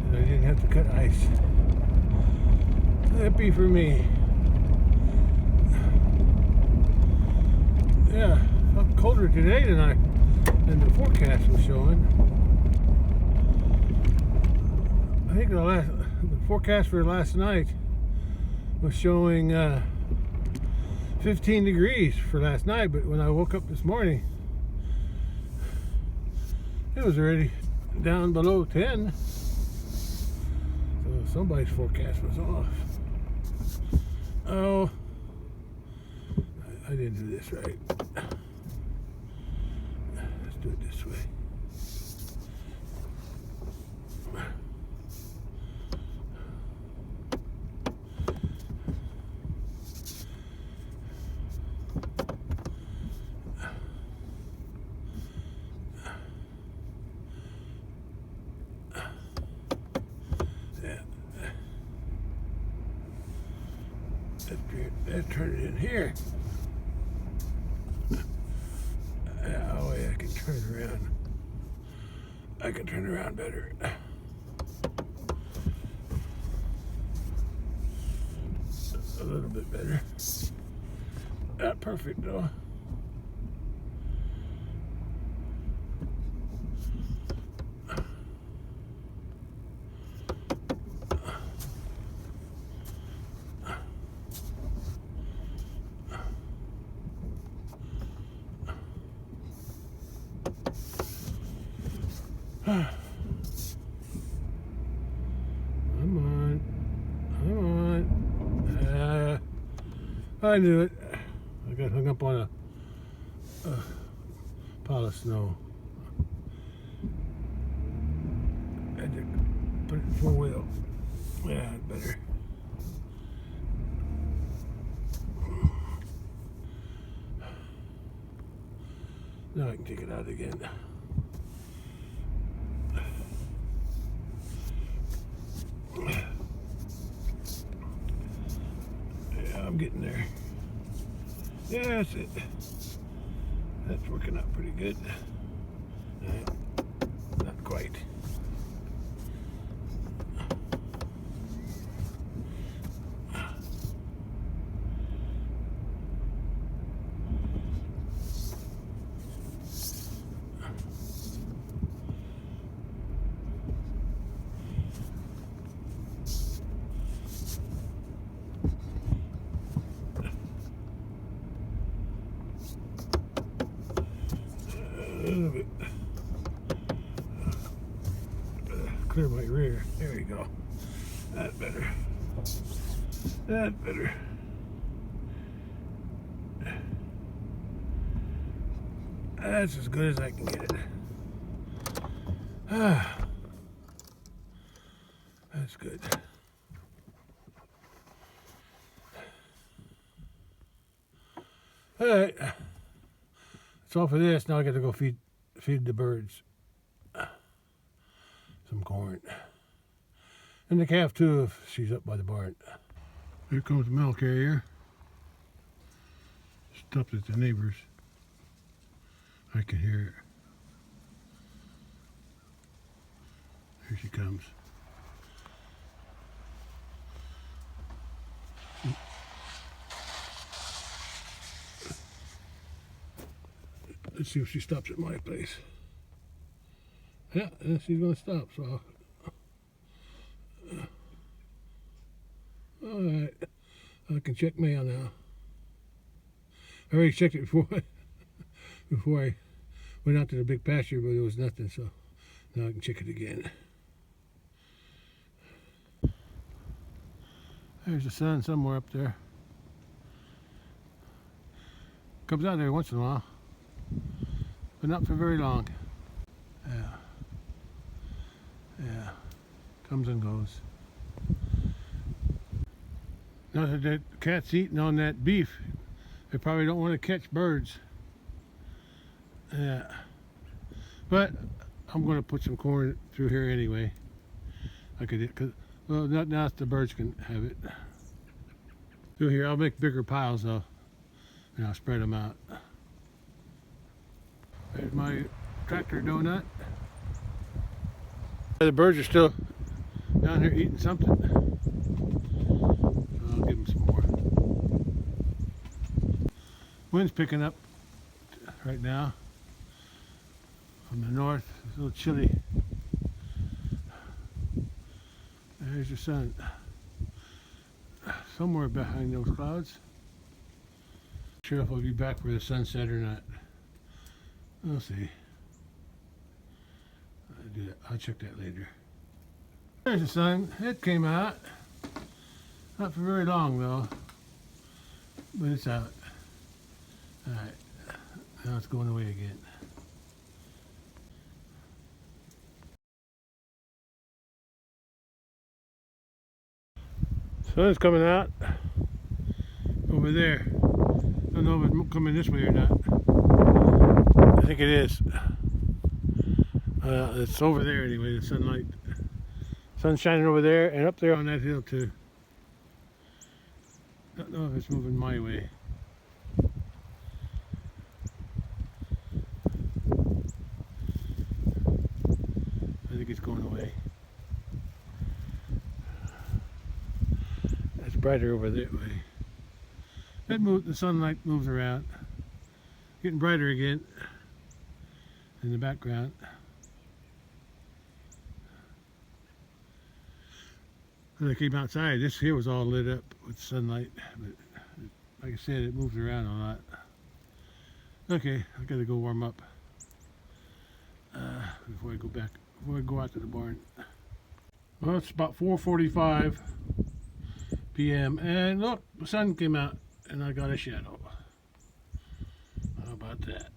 And I didn't have to cut ice. Happy for me. Yeah, it's colder today than the forecast was showing. I think the forecast for last night was showing 15 degrees for last night, but when I woke up this morning, it was already down below 10. So somebody's forecast was off. Oh, I didn't do this right. Let's do it this way. Let's turn it in here. Oh, wait, I can turn it around. I can turn it around better. A little bit better. Not perfect though. Come on. Come on. I knew it. I got hung up on a pile of snow. I had to put it in 4-wheel. Yeah, better. Now I can take it out again. Yeah, I'm getting there. Yeah, that's it. That's working out pretty good. Not quite. A little bit. Clear my rear. There you go. That better. That better. That's as good as I can get it. That's good. All right. That's all for this. Now I got to go feed the birds some corn. And the calf too, if she's up by the barn. Here comes the mail carrier. Stopped at the neighbor's. I can hear it. Here she comes. Let's see if she stops at my place. Yeah, and she's going to stop, so all right. I can check mail now. I already checked it before I went out to the big pasture, but there was nothing, so now I can check it again. There's the sun somewhere up there. Comes out there once in a while, but not for very long. Yeah, comes and goes. Now that the cat's eating on that beef, they probably don't want to catch birds. Yeah, but I'm going to put some corn through here anyway. I could, cause well, not now the birds can have it. Through here, I'll make bigger piles though, and I'll spread them out. There's my tractor donut. The birds are still down here eating something. So I'll give them some more. Wind's picking up right now from the north. It's a little chilly. There's the sun. Somewhere behind those clouds. Not sure if I'll be back for the sunset or not. We'll see. I'll check that later. There's the sun. It came out. Not for very long though, but it's out. All right, now it's going away again. Sun's coming out over there. I don't know if it's coming this way or not. I think it is. It's over there anyway, the sunlight. Sun's shining over there and up there on that hill too. Don't know if it's moving my way. I think it's going away. It's brighter over that way. The sunlight moves around. Getting brighter again in the background. When I came outside, this here was all lit up with sunlight, but like I said, it moves around a lot. Okay, I gotta go warm up before I go out to the barn. Well, it's about 4:45 p.m. and look, the sun came out and I got a shadow. How about that?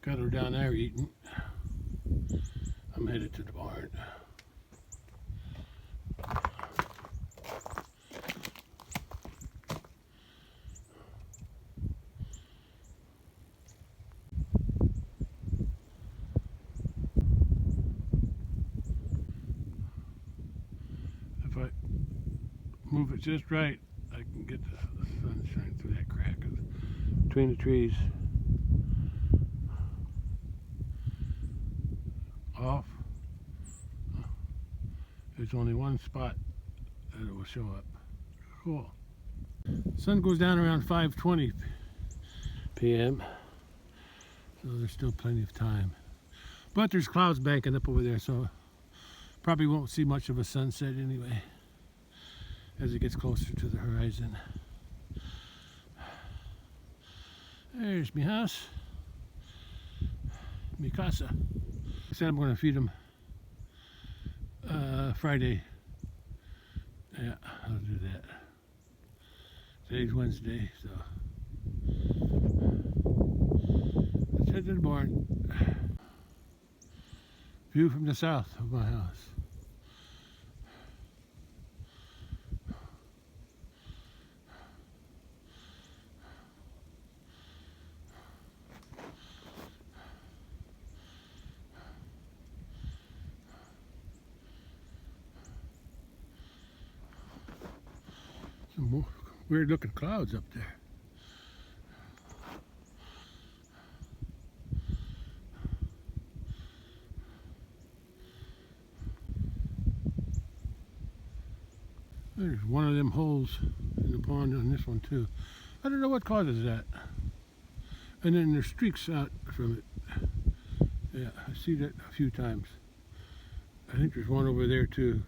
Got her down there eating. I'm headed to the barn. If I move it just right, I can get the sunshine through that crack between the trees. Off. There's only one spot that it will show up. Cool. Sun goes down around 5:20 p.m. so there's still plenty of time. But there's clouds banking up over there, so probably won't see much of a sunset anyway as it gets closer to the horizon. There's my house, mi casa. I said I'm going to feed them Friday. Yeah, I'll do that. Today's Wednesday, so let's head to the barn. View from the south of my house. Some more weird looking clouds up there. There's one of them holes in the pond on this one too. I don't know what causes that. And then there's streaks out from it. Yeah, I see that a few times. I think there's one over there too.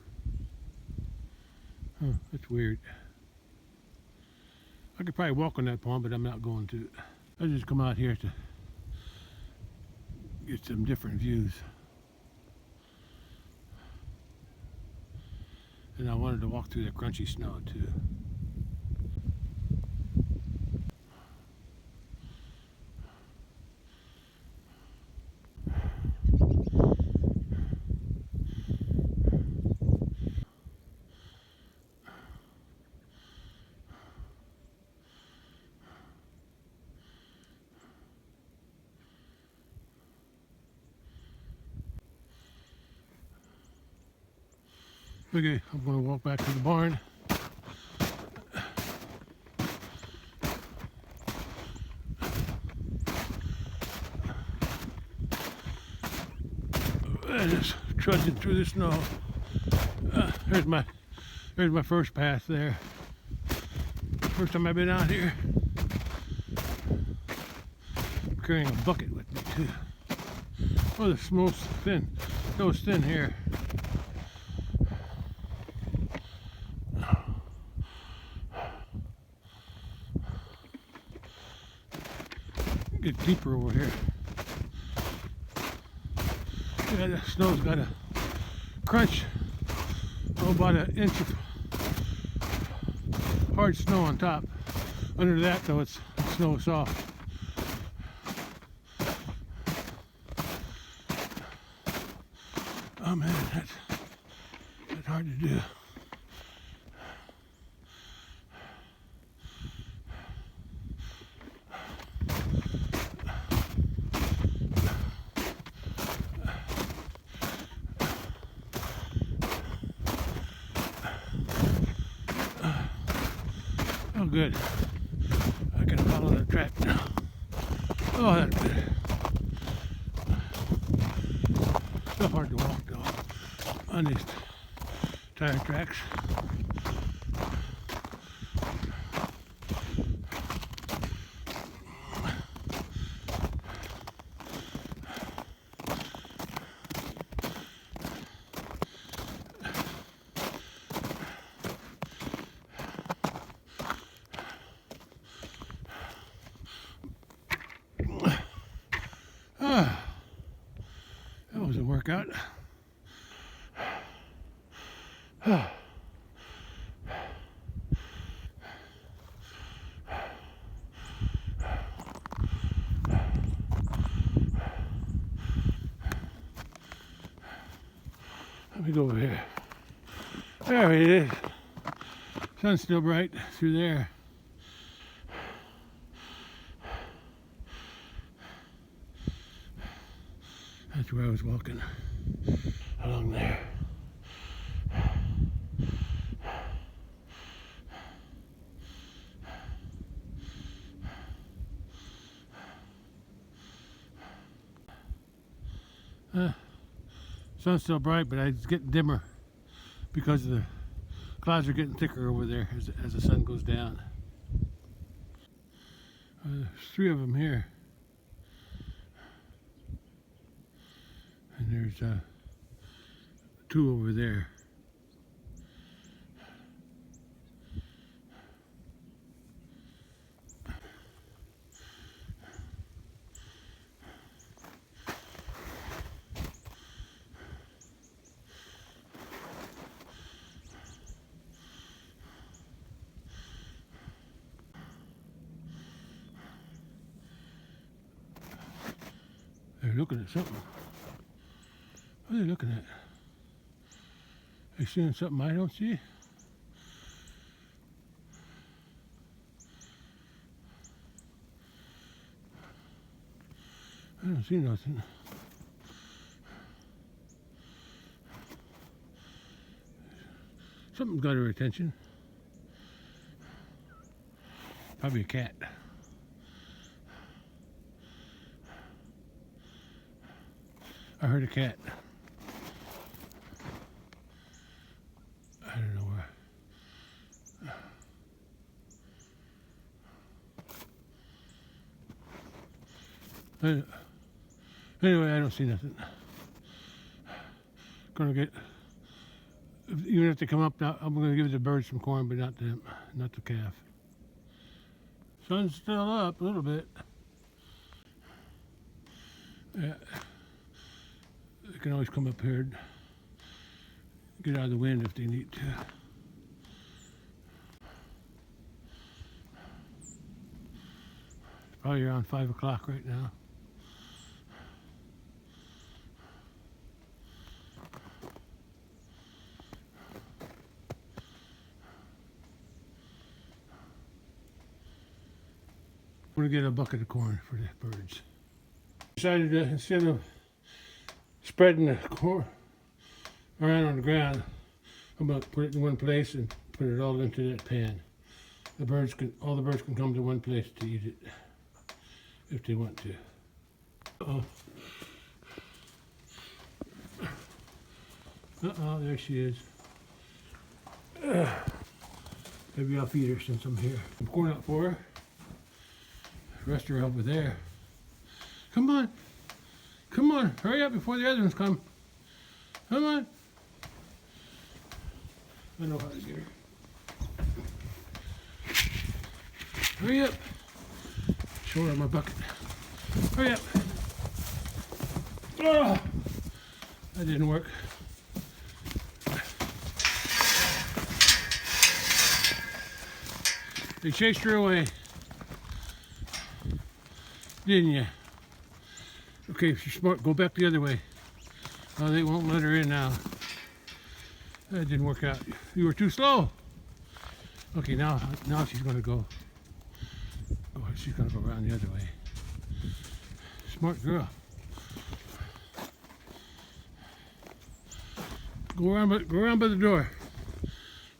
Huh, that's weird. I could probably walk on that pond, but I'm not going to. I just come out here to get some different views. And I wanted to walk through the crunchy snow too. Okay, I'm going to walk back to the barn. And just trudging through the snow. There's my first path there. First time I've been out here. I'm carrying a bucket with me too. Oh, the snow's thin. Snow's thin here. Get deeper over here. Yeah, the snow's got a crunch. Oh, about an inch of hard snow on top. Under that, though, it's snow soft. Oh man, that's hard to do. good. I can follow that track now. Oh, that's good. So hard to walk though on these tire tracks. That was a workout. Let me go over here. There it is. Sun's still bright through there. That's where I was walking, along there. Sun's still bright, but it's getting dimmer because the clouds are getting thicker over there as the sun goes down. There's 3 of them here. And there's 2 over there. They're looking at something. What are they looking at? They seeing something I don't see? I don't see nothing. Something's got her attention. Probably a cat. I heard a cat. I don't know where. Anyway, I don't see nothing. Gonna get, even if they come up now, I'm gonna give the birds some corn, but not them, not the calf. Sun's still up a little bit. Yeah. They can always come up here and get out of the wind if they need to. It's probably around 5 o'clock right now. I'm gonna get a bucket of corn for the birds. Decided to, instead of spreading the corn around on the ground, I'm going to put it in one place and put it all into that pan. All the birds can come to one place to eat it if they want to. There she is. Maybe I'll feed her since I'm here. Some corn out for her. The rest are over there. Come on. Come on, hurry up before the other ones come. Come on. I know how to get her. Hurry up. Show her my bucket. Hurry up. Oh, that didn't work. They chased her away. Didn't you? Okay, if you're smart, go back the other way. Oh, they won't let her in now. That didn't work out. You were too slow. Okay, now she's going to go. Oh, she's going to go around the other way. Smart girl. Go around by the door.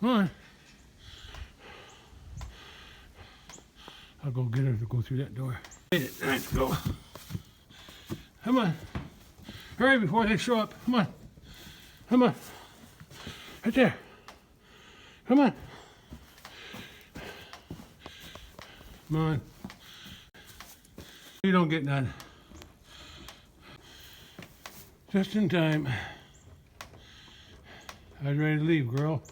Come on. go get her to go through that door. Let's go. Come on. Hurry before they show up. Come on. Come on. Right there. Come on. Come on. You don't get none. Just in time. I was ready to leave, girl.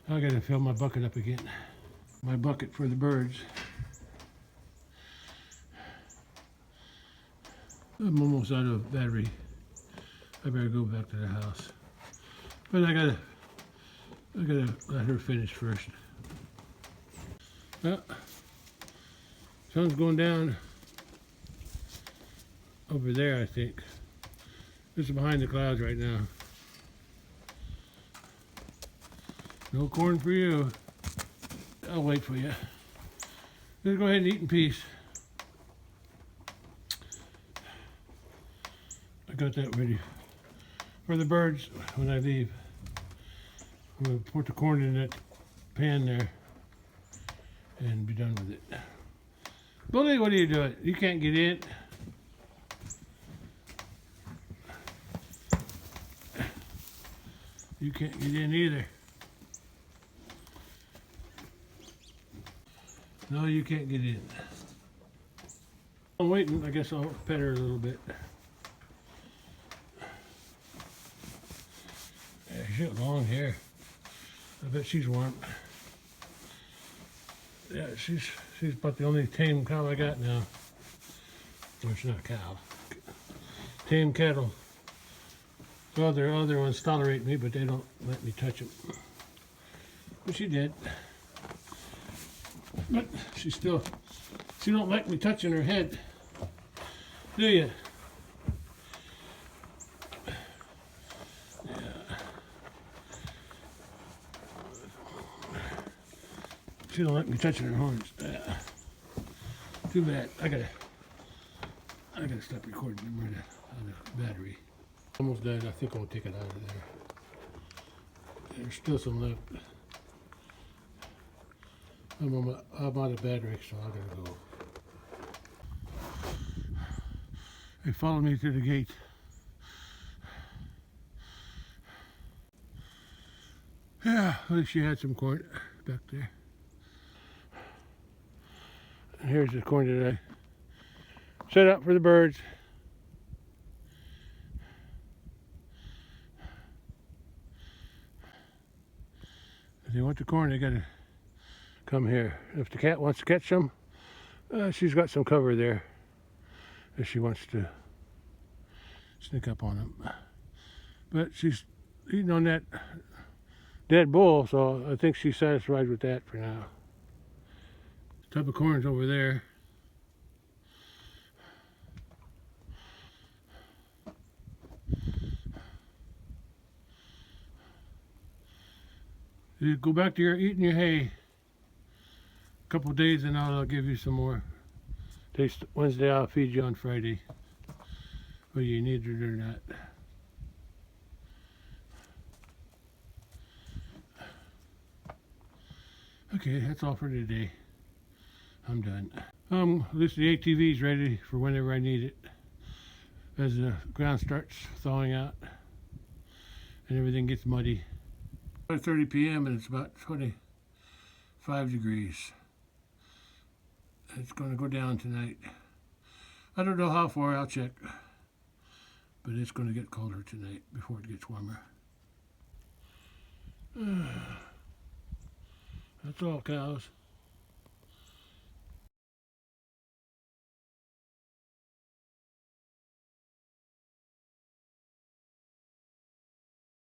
I gotta fill my bucket up again. My bucket for the birds. I'm almost out of battery. I better go back to the house. But I gotta let her finish first. Well, sun's going down over there, I think. This is behind the clouds right now. No corn for you. I'll wait for you. Just go ahead and eat in peace. I got that ready for the birds when I leave. I'm going to put the corn in that pan there and be done with it. Bully, what are you doing? You can't get in. You can't get in either. No, you can't get in. I'm waiting. I guess I'll pet her a little bit. Yeah, she's got long hair. I bet she's warm. Yeah, she's about the only tame cow I got now. Well, it's not a cow. Tame cattle. The other ones tolerate me, but they don't let me touch them. But she did. But she don't like me touching her head. Do you? Yeah. She don't like me touching her horns. Too bad. I gotta stop recording. I'm running out of battery. Almost done. I think I'll take it out of there. There's still some left. I'm out of battery, so I gotta go. They followed me to the gate. Yeah, at least she had some corn back there. And here's the corn that I set up for the birds. If they want the corn, they gotta come here. If the cat wants to catch them, she's got some cover there if she wants to sneak up on them. But she's eating on that dead bull, so I think she's satisfied with that for now. The tub of corn's over there. You go back to your eating your hay. A couple of days and I'll give you some more. Wednesday I'll feed you on Friday, whether you need it or not. Okay, that's all for today. I'm done. At least the ATV is ready for whenever I need it. As the ground starts thawing out and everything gets muddy. It's 5:30 p.m. and it's about 25 degrees. It's going to go down tonight. I don't know how far, I'll check. But it's going to get colder tonight before it gets warmer. That's all, cows.